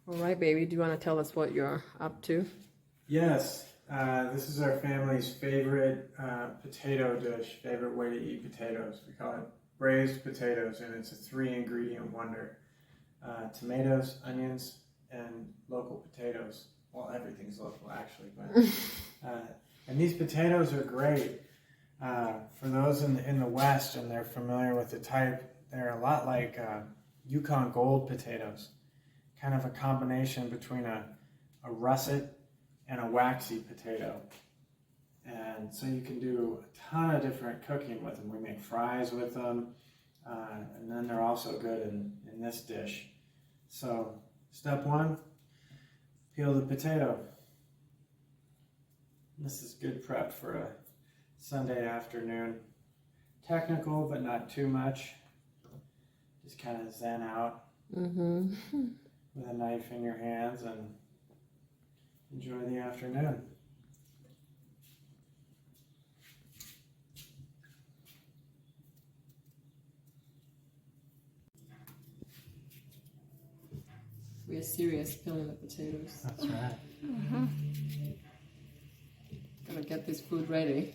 All right, baby. Do you want to tell us what you're up to? Yes, this is our family's favorite potato dish, favorite way to eat potatoes. We call it braised potatoes, and it's a 3-ingredient wonder. Tomatoes, onions, and local potatoes. Well, everything's local actually, but and these potatoes are great. For those in the West and they're familiar with the type, they're a lot like Yukon Gold potatoes. Kind of a combination between a russet and a waxy potato. And so you can do a ton of different cooking with them. We make fries with them, and then they're also good in this dish. So step 1, peel the potato. This is good prep for a Sunday afternoon. Technical, but not too much. Just kind of zen out with a knife in your hands and enjoy the afternoon. We're serious peeling the potatoes. That's right. Gonna get this food ready.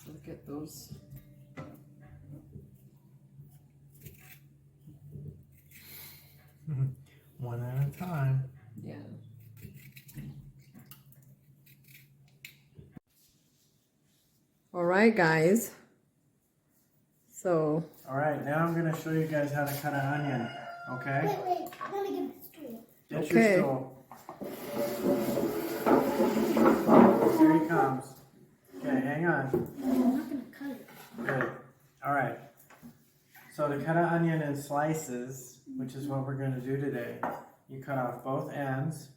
Look at those. One at a time. Yeah. All right, guys. So. All right, now I'm going to show you guys how to cut an onion. Okay? Wait, let me get my stool. Get Okay. your stool. Here he comes. Okay, hang on. I'm not gonna cut it. Good. All right. So to cut an onion in slices, which is what we're going to do today, you cut off both ends.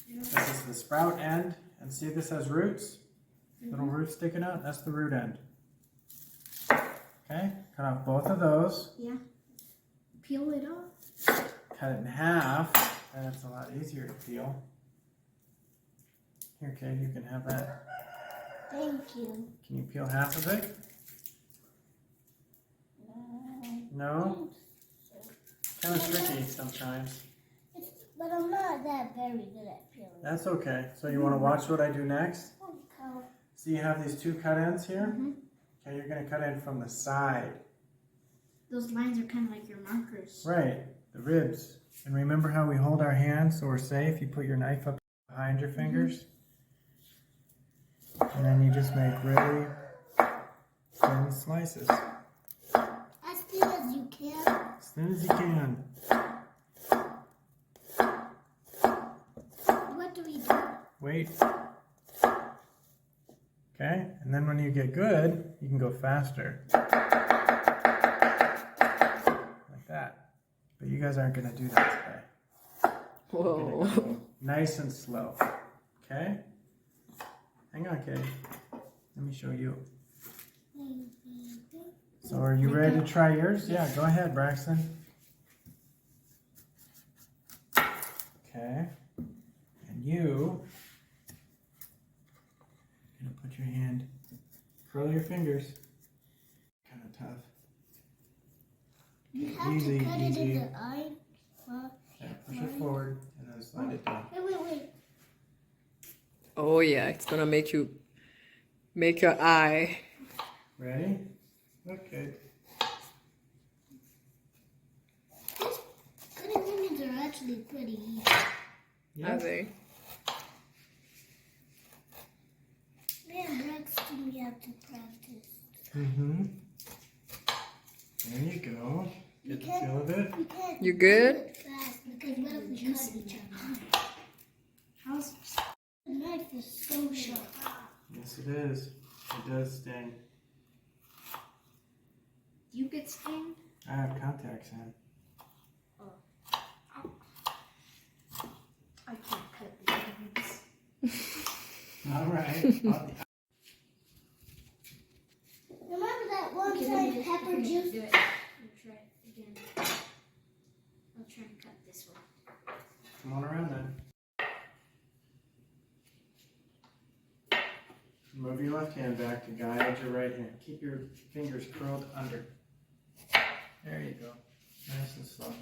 This is the sprout end, and see this has roots? Little roots sticking out? That's the root end. Okay, cut off both of those. Yeah. Peel it off. Cut it in half, and it's a lot easier to peel. Here, Kate, you can have that. Thank you. Can you peel half of it? No? Kind of tricky sometimes. But I'm not that very good at peeling. That's okay. So you want to watch what I do next? Okay. So you have these 2 cut ends here? Okay, you're going to cut in from the side. Those lines are kind of like your markers. Right, the ribs. And remember how we hold our hands so we're safe? You put your knife up behind your fingers. And then you just make really thin slices. As thin as you can. As thin as you can. What do we do? Wait. Okay, and then when you get good, you can go faster. Like that. But you guys aren't going to do that today. Whoa. You're gonna go nice and slow. Okay? Hang on, Katie. Let me show you. So are you ready to try yours? Yeah, go ahead, Braxton. Okay. And you gonna put your hand, curl your fingers. Kind of tough. You have Easy, to cut easy. it in the eye. Yeah, push it forward and then slide it down. Wait. Oh yeah, it's gonna make your eye. Ready? Okay. Cutting onions are actually pretty easy. Are they? Me and Braxton, we have to practice. There you go. You Get the can't- feel of it. We can't You good? do it fast because what if we cut each other? How's the knife is so sharp. Yes, it is. It does sting. You get stung? I have contacts in. All right. Remember that one time pepper juice? Do it. I'll try it again. I'll try and cut this one. Come on around then. Move your left hand back to guide your right hand. Keep your fingers curled under. There you go. Nice and slow.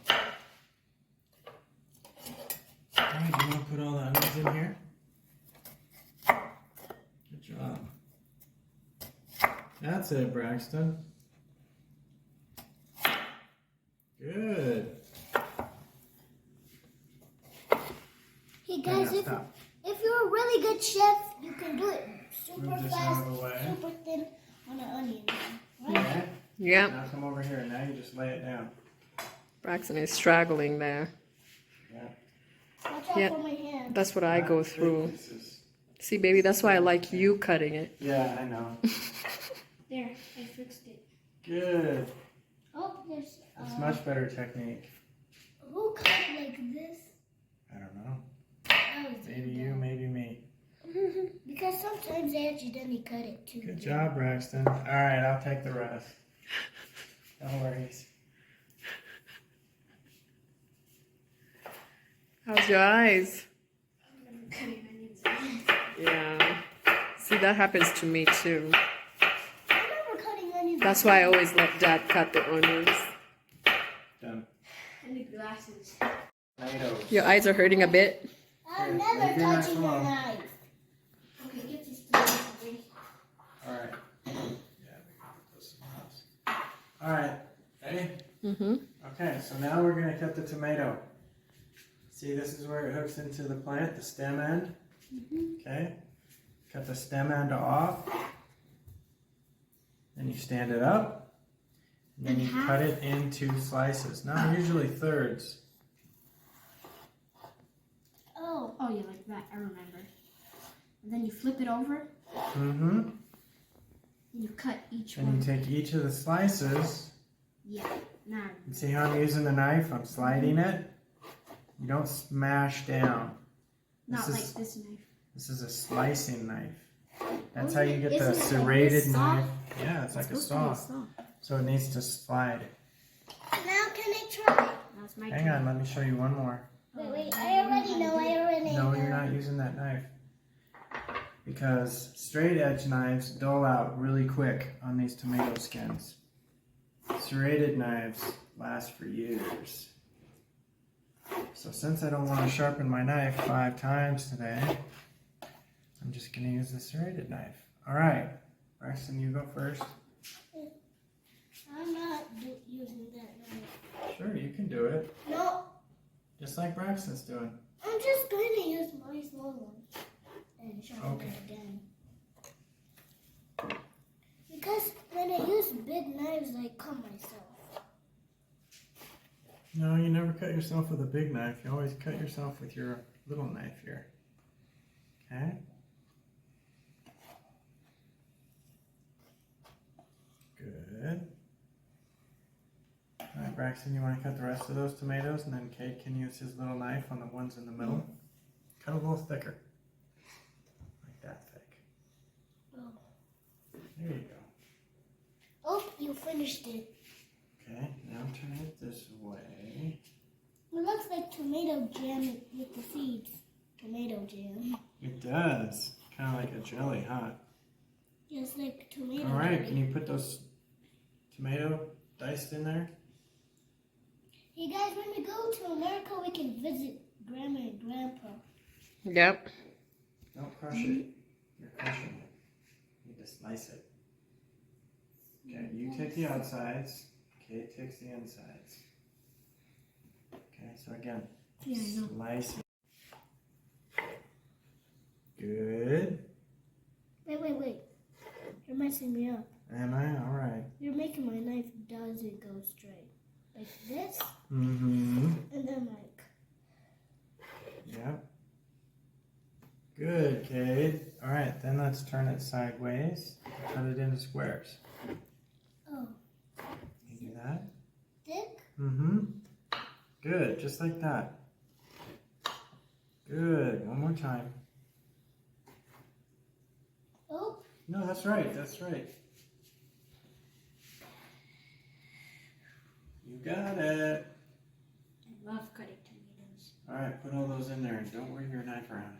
Alright, you want to put all the onions in here? Good job. That's it, Braxton. Good. Hey guys, Now if stop. you're a really good chef, you can do it super Move this out fast, of the way. super thin on an onion. Right? Okay. Yep. Now come over here. Now you just lay it down. Braxton is straggling there. Yeah. Watch out Yeah. for my hand. That's what I go Big through. pieces. See, baby, that's why I like you cutting it. Yeah, I know. There, I fixed it. Good. Oh, there's. That's much better technique. Who cut it like this? I don't know. That was Maybe you, maybe me. Because sometimes they accidentally cut it too. Good job, Braxton. All right, I'll take the rest. No worries. How's your eyes? I'm cutting onions again. Yeah. See, that happens to me too. I remember cutting onions. That's why I always let Dad cut the onions. Done. And the glasses. Tomatoes. Your eyes are hurting a bit. I'm Here, never leave your knife touching your alone. knife. Okay, get these tomatoes away. All right. Yeah, we can put those somewhere else. All right. Ready? Mm-hmm. Okay, so now we're going to cut the tomato. See, this is where it hooks into the plant, the stem end. Okay. Cut the stem end off. Then you stand it up. And then you cut it into slices. Not usually thirds. Oh, Oh, yeah, like that. I remember. And then you flip it over. Mm-hmm. And you cut each Then one. you take each of the slices. Yeah. Now. And see how I'm using the knife? I'm sliding it. You don't smash down. Not This like is- this knife. This is a slicing knife. That's Oh, how you get the isn't it like serrated this saw? knife. Yeah, it's like a saw. So it needs to slide. now can I try? That's my Hang on, let me show you one more. Wait, I already know. No, you're not using that knife. Because straight edge knives dull out really quick on these tomato skins. Serrated knives last for years. So since I don't want to sharpen my knife 5 times today, I'm just going to use the serrated knife. All right, Braxton, you go first. I'm not using that knife. Sure, you can do it. No, Just like Braxton's doing. I'm just going to use my small one and sharpen Okay. it again. Because when I use big knives, I cut myself. No, you never cut yourself with a big knife. You always cut yourself with your little knife here. Okay? Good. All right, Braxton, you want to cut the rest of those tomatoes, and then Kate can use his little knife on the ones in the middle. Cut a little thicker. Like that thick. Oh, There you go. oh, you finished it. Okay, now turn it this way. It looks like tomato jam with the seeds. Tomato jam. It does. Kind of like a jelly, huh? Just like tomato All right, jelly. can you put those tomato diced in there? Hey guys, when we go to America, we can visit Grandma and Grandpa. Yep. Don't crush it. You're crushing it. You need to slice it. Okay, you take the outsides. Kate takes the insides. Okay, so again, Yeah, I know. slice it. Good. Wait. You're messing me up. Am I? All right. You're making my knife doesn't go straight. Like this, Mm-hmm. and then like. Yep. Good, Kate. All right, then let's turn it sideways. Cut it into squares. Oh, You do that? thick? Mm-hmm. Good, just like that. Good, one more time. No, that's right. That's right. You got it. I love cutting tomatoes. All right, put all those in there and don't wave your knife around.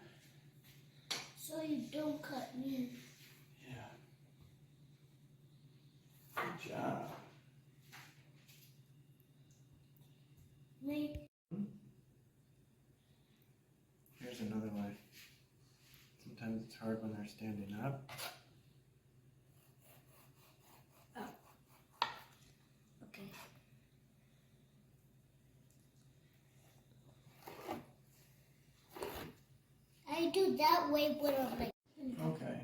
So you don't cut me. Yeah. Good job. Wait. Here's another way. Sometimes it's hard when they're standing up. Okay. I do that way with a like. Okay.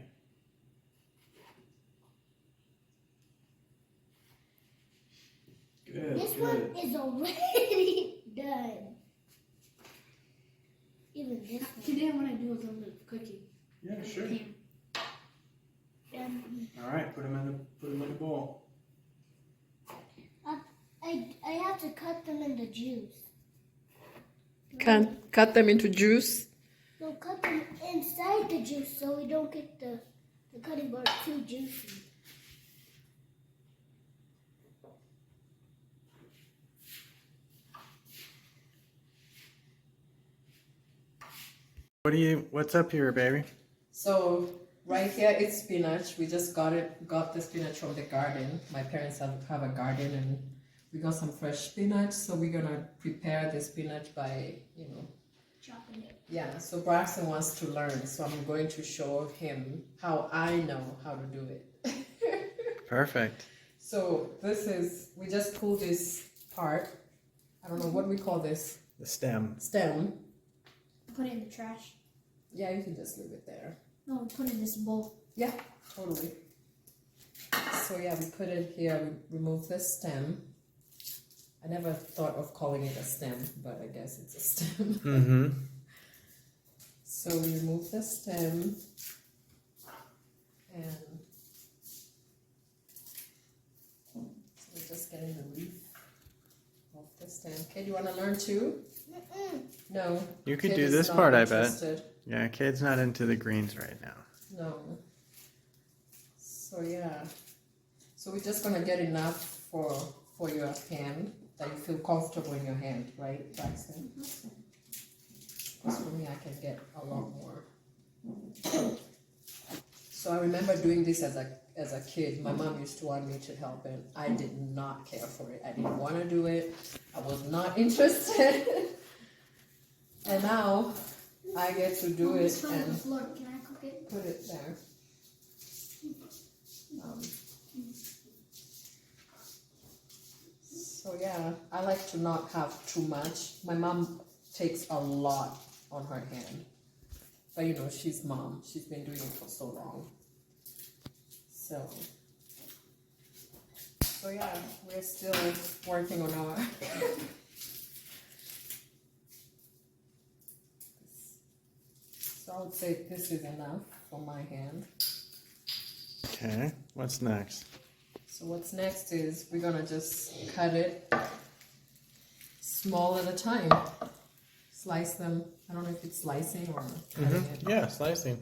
Good, This good. one is already done. Even this one. Today I want to do a little bit of cooking. Yeah, sure. Done. All right, put them in the bowl. I have to cut them into juice. Can cut them into juice. So cut them inside the juice so we don't get the cutting board too juicy. What's up here, baby? So right here it's spinach. We just got the spinach from the garden. My parents have a garden and we got some fresh spinach. So we're gonna prepare the spinach by, Chopping it. yeah. So Braxton wants to learn. So I'm going to show him how I know how to do it. Perfect. So we just pull this part. I don't know what we call this. The stem. Stem. Put it in the trash. Yeah, you can just leave it there. No, put it in this bowl. Yeah, totally. So yeah, we put it here, we remove the stem. I never thought of calling it a stem, but I guess it's a stem. Mm-hmm. So we remove the stem and so we're just getting the leaf off the stem. Okay, do you want to learn too? No. You could Kid do is this not part, I interested. bet. Yeah, kid's not into the greens right now. No. So yeah. So we're just gonna get enough for your hand that you feel comfortable in your hand, right, Braxton? Because for me, I can get a lot more. So I remember doing this as a kid. My mom used to want me to help, and I did not care for it. I didn't want to do it. I was not interested. And now I get to do it It's on the and floor. Can I cook it? put it there. So yeah, I like to not have too much. My mom takes a lot on her hand. But she's mom. She's been doing it for so long. So yeah, we're still working on our So I would say this is enough for my hand. Okay, what's next? So what's next is we're gonna just cut it small at a time. Slice them. I don't know if it's slicing or cutting it. Yeah, slicing.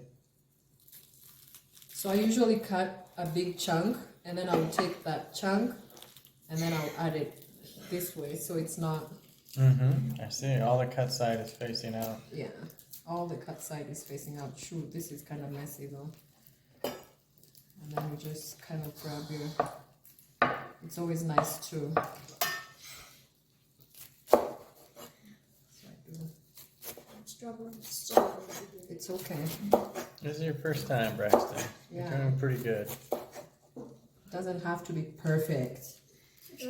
So I usually cut a big chunk and then I'll take that chunk and then I'll add it this way so it's not, I see. All the cut side is facing out. yeah, all the cut side is facing out. Shoot, this is kind of messy though. And then you just kind of grab your, it's always nice to, so I do. Struggling so It's okay. This is your first time, Braxton. You're Yeah. doing pretty good. Doesn't have to be perfect. I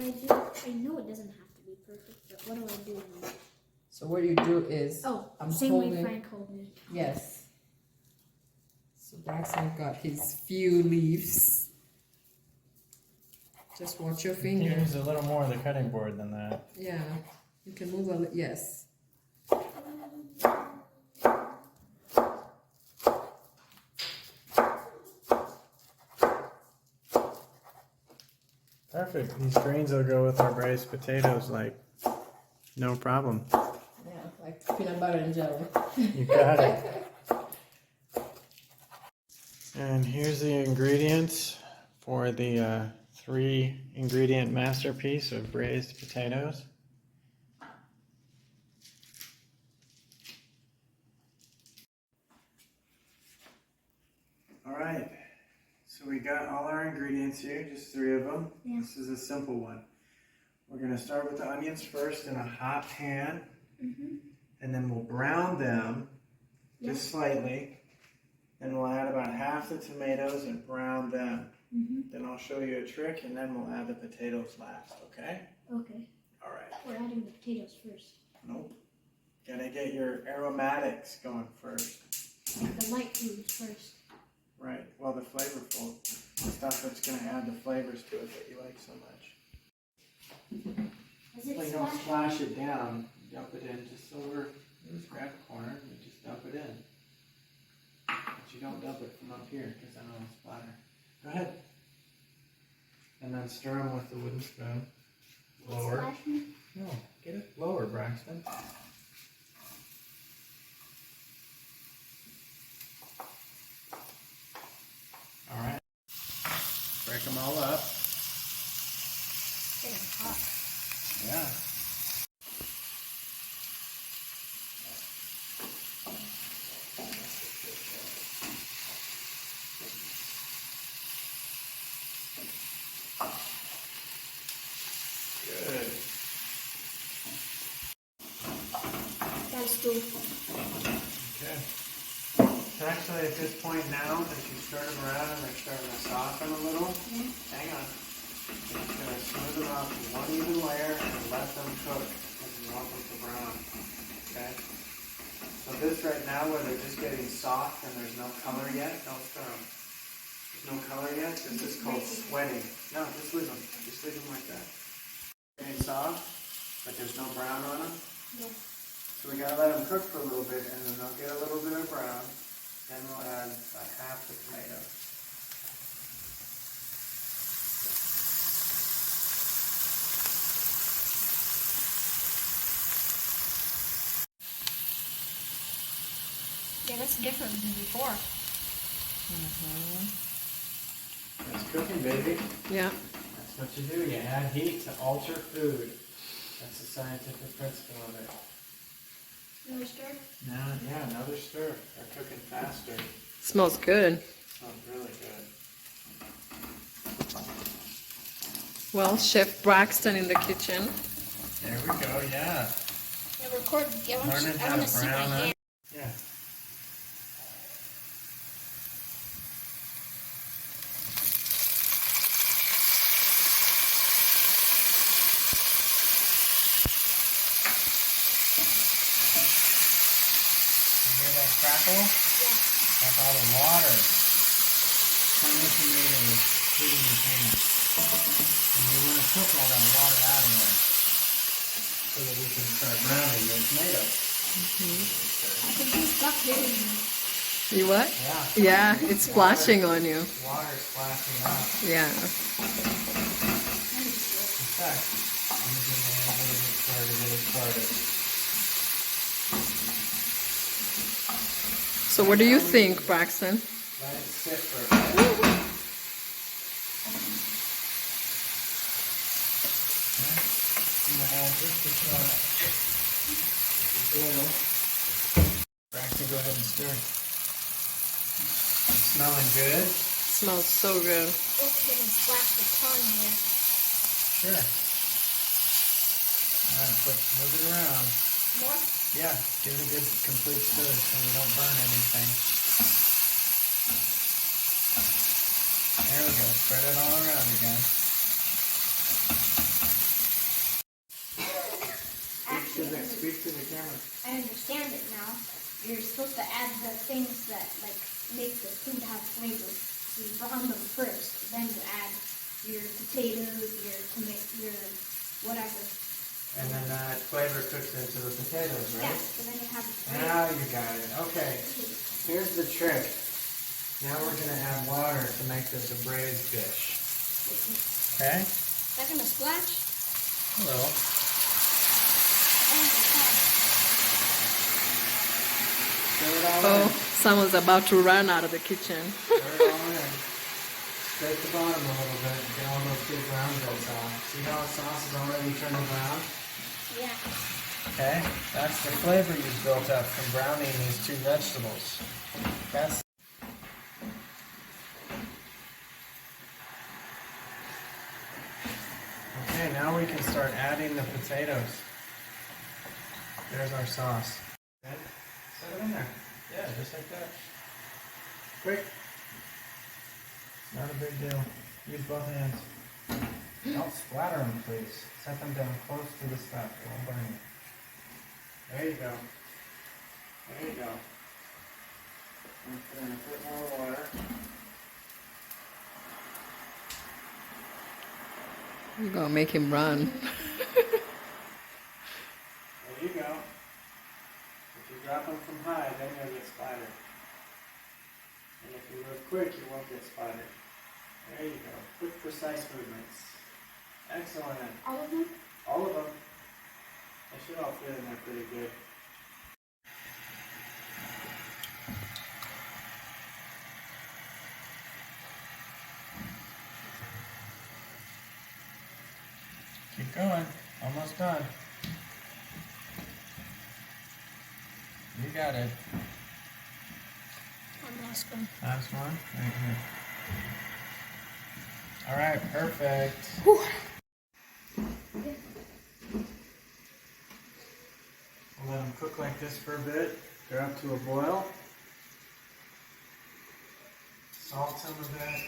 know it doesn't have to be perfect, but what do I do now? So what you do is, I'm same holding, way Frank told me. yes. So Braxton got his few leaves. Just watch your You finger. can use a little more of the cutting board than that. Yeah, you can move a little, yes. Perfect. These greens will go with our braised potatoes like no problem. Yeah, like peanut butter and jelly. You got it. And here's the ingredients for the 3-ingredient masterpiece of braised potatoes. All right, so we got all our ingredients here, just 3 of them. Yeah. This is a simple one. We're going to start with the onions first in a hot pan, and then we'll brown them just slightly. Then we'll add about half the tomatoes and brown them. Then I'll show you a trick, and then we'll add the potatoes last, okay? Okay. All right. We're adding the potatoes first. Nope. Gotta get your aromatics going first. Like the light foods first. Right. Well, the flavorful stuff that's gonna add the flavors to it that you like so much. Is it Well, you don't splash it down. You dump it in just over. You just grab a corner and you just dump it in. But you don't dump it from up here because then it'll splatter. Go ahead. And then stir them with the wooden spoon. Lower. splashing? No, get it lower, Braxton. All right. Break them all up. It's getting hot. Yeah. Good. That's cool. Okay. So actually at this point now that you stir them around and they're starting to soften a little, hang on. You're just going to smooth them out to one even layer and let them cook because you want them to brown. Okay? So this right now where they're just getting soft and there's no color yet, don't stir them. There's no color yet, this is called sweating. No, just leave them. Just leave them like that. Getting soft, but there's no brown on them. Yeah. So we gotta let them cook for a little bit and then they'll get a little bit of brown. Then we'll add about half the tomato. Yeah, that's different than before. It's cooking, baby. Yeah. That's what you do. You add heat to alter food. That's the scientific principle of it. Another stir? Now, yeah, another stir. They're cooking faster. Smells good. Smells really good. Well, Chef Braxton in the kitchen. There we go, yeah. Yeah, record. Yeah, I Learning how want to to see my brown hand. it. Yeah. You hear that crackle? Yeah. That's all the water from the tomatoes hitting the pan. And we want to cook all that water out of there so that we can start browning the tomatoes. I can do stuff hitting me. You what? Yeah. Yeah, it's splashing on you. Water splashing out. Yeah. In fact, I'm going to get my hand a little bit started. So what do you think, Braxton? Let it sit for a minute. Okay. I'm going to add just a shot of oil. Braxton, go ahead and stir. Smelling good? Smells so good. It's getting splashed a ton here. Sure. All right, move it around. More? Yeah, give it a good complete stir so we don't burn anything. There we go. Spread it all around again. Speak to the camera. I understand it now. You're supposed to add the things that like make the food have flavor. So you brown them first, then you add your potatoes, your tomato, your whatever. And then that flavor cooks into the potatoes, right? Yes, and then you have the Now you got it. Okay. Here's the trick. Now we're going to add water to make this a braised dish. Okay? Is that gonna splash? A little. Stir it all Oh, in. someone's about to run out of the kitchen. Stir it scrape the bottom a little bit and get all those good brown bits off. See how the sauce is already turning brown? Yeah. Okay, that's the flavor you've built up from browning these two vegetables. That's okay, now we can start adding the potatoes. There's our sauce. Okay, set it in there. Yeah, just like that. Quick. Not a big deal. Use both hands. Don't splatter them, please. Set them down close to the stuff. It won't burn you. There you go. There you go. And put in a bit more water. You're gonna make him run. There you go. If you drop them from high, then you'll get splattered. And if you move quick, you won't get splattered. There you go. Quick, precise movements. Excellent. All of them? All of them. They should all fit in there pretty good. Keep going. Almost done. You got it. Last one. Last one? Right here. Alright, perfect. Whew. We'll let them cook like this for a bit. They're up to a boil. Salt them a bit.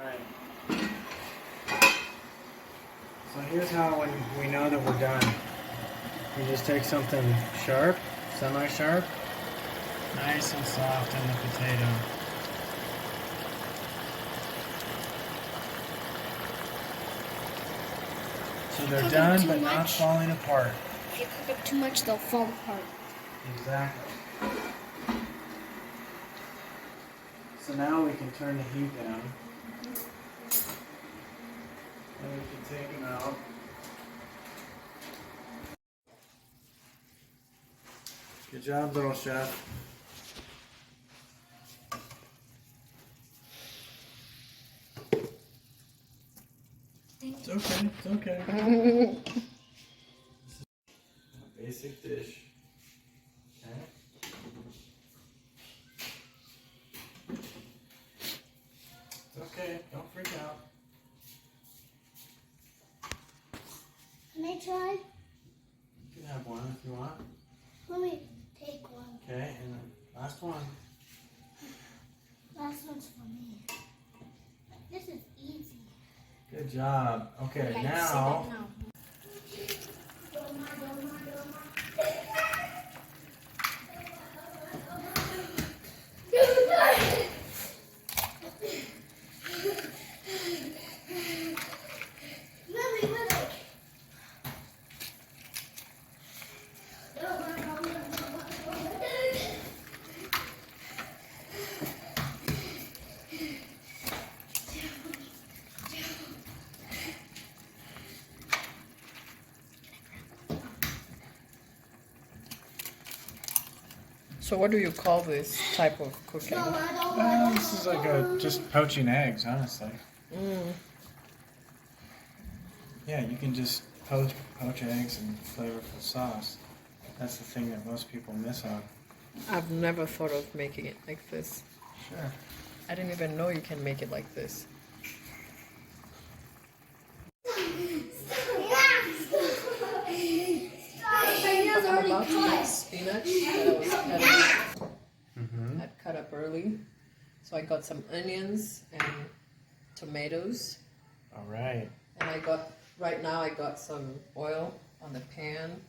Alright. So here's how when we know that we're done. You just take something sharp, semi-sharp, nice and soft in the potato. So they're Cook them done too but not much. falling apart. If you cook them too much, they'll fall apart. Exactly. So now we can turn the heat down. And we can take them out. Good job, little chef. It's okay, it's okay. A basic dish. Okay. It's okay, don't freak out. Can I try? You can have one if you want. Let me take one. Okay, and then last one. Last one's for me. This is easy. Good job. Okay, Like, now. sit it now. So what do you call this type of cooking? This is like just poaching eggs, honestly. Yeah, you can just poach eggs in flavorful sauce. That's the thing that most people miss on. I've never thought of making it like this. Sure. I didn't even know you can make it like this. I'm about to make spinach that I was I'd cut up early. So I got some onions and tomatoes. All right. And right now I got some oil on the pan.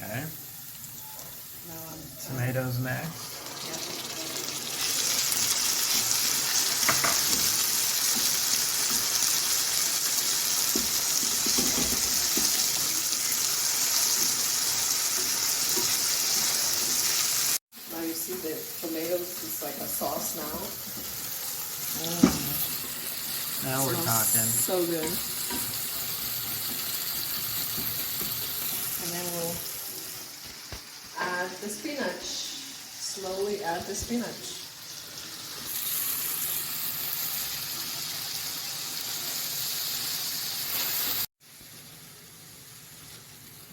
Okay. Now Tomatoes next. Now you see the tomatoes is like a sauce now. Now we're Smells talking. So good. And then we'll add the spinach. Slowly add the spinach.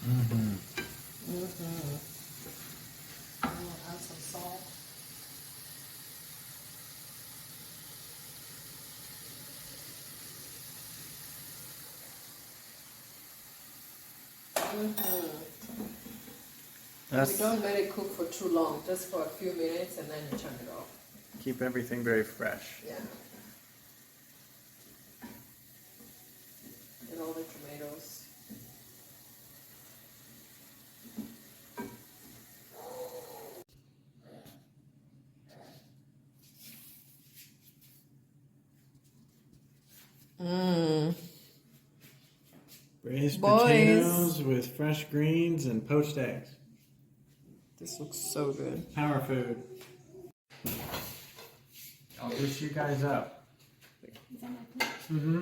Mm-hmm. And we'll add some salt. And we don't let it cook for too long, just for a few minutes, and then you turn it off. Keep everything very fresh. Yeah. And all the tomatoes. Mmm. Braised Boys. potatoes with fresh greens and poached eggs. This looks so good. Power food. I'll dish you guys up. Is that my plate? Mm-hmm.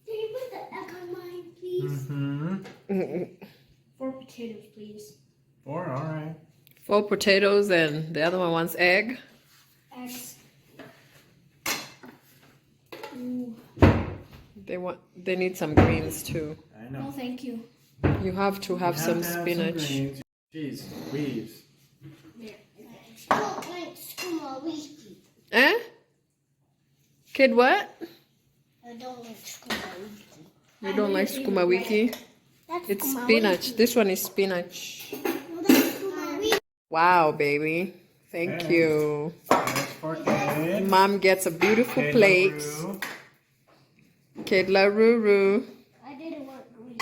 Can you put the egg on mine, please? Mm-hmm. 4 potatoes, please. 4, all right. 4 potatoes and the other one wants egg. Eggs. Ooh. They need some greens too. I No, know. thank you. You have to have some spinach. Greens. Jeez, weaves. There. I don't like skooma wiki. Eh? Kid, what? I don't like skooma wiki. You don't like skumawiki? That's It's skooma spinach. wiki. This one is spinach. No, that's skooma wiki. Wow, baby. Thank Hey. you. That's for Kid. Mom gets a beautiful Kid plate. LaRue. Kid Ruru. I didn't want greens.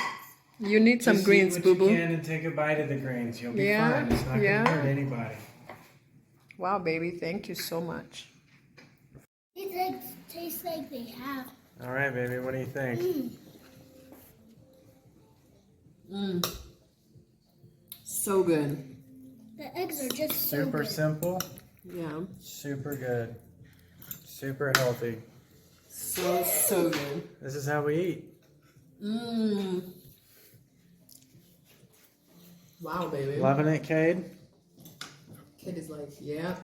You need some Just greens, eat boo what you boo. can and take a bite of the greens. You'll be Yeah, fine. It's not yeah. gonna hurt anybody. Wow, baby. Thank you so much. These eggs taste like they have. All right, baby. What do you think? Mmm. So good. The eggs are just so Super good. simple. Yeah. Super good. Super healthy. So good. This is how we eat. Mmm. Wow, baby. Loving it, Cade? Kid is like, yeah,